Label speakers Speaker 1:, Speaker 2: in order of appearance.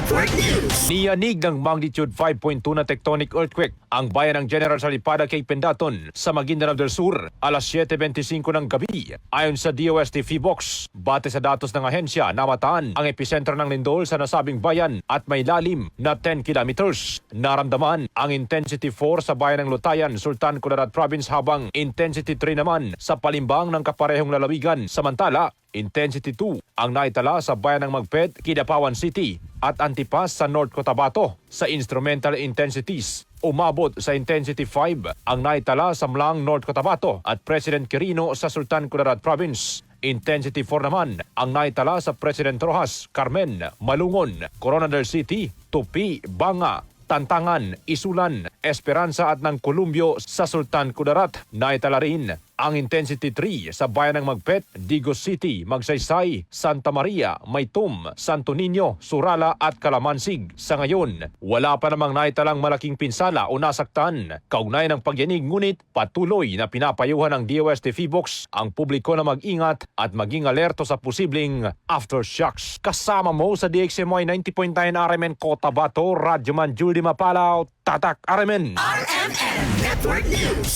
Speaker 1: Network News.
Speaker 2: Niyanig ng magnitude 5.2 na tectonic earthquake ang bayan ng General Salipada kay Pendaton sa Maguindanao del Sur alas 7:25 ng gabi. Ayon sa DOST Phibox, bate sa datos ng ahensya, namataan ang episentro ng lindol sa nasabing bayan at may lalim na 10 kilometers. Naramdaman ang intensity 4 sa bayan ng Lutayan, Sultan Kudarat Province habang intensity 3 naman sa Palimbang ng kaparehong lalawigan. Samantala, intensity 2 ang naitala sa bayan ng Magpet, Kidapawan City at Antipas sa North Cotabato. Sa instrumental intensities, umabot sa intensity 5 ang naitala sa Mlang, North Cotabato at President Quirino sa Sultan Kudarat Province. Intensity 4 naman ang naitala sa President Rojas, Carmen, Malungon, Coronadal City, Tupi, Banga, Tantangan, Isulan, Esperanza at ng Columbio sa Sultan Kudarat. Naitala rin ang intensity 3 sa bayan ng Magpet, Digos City, Magsaysay, Santa Maria, Maytum, Santo Niño, Surala at Calamansig. Sa ngayon, wala pa namang naitalang malaking pinsala o nasaktan kaugnay ng pagyanig, ngunit patuloy na pinapayuhan ng DOST Phibox ang publiko na mag-ingat at maging alerto sa posibleng aftershocks. Kasama mo sa DXMY 90.9 RMN Cotabato, Radyoman Julie Mapalaw, Tatak RMN.
Speaker 1: RMN Network News.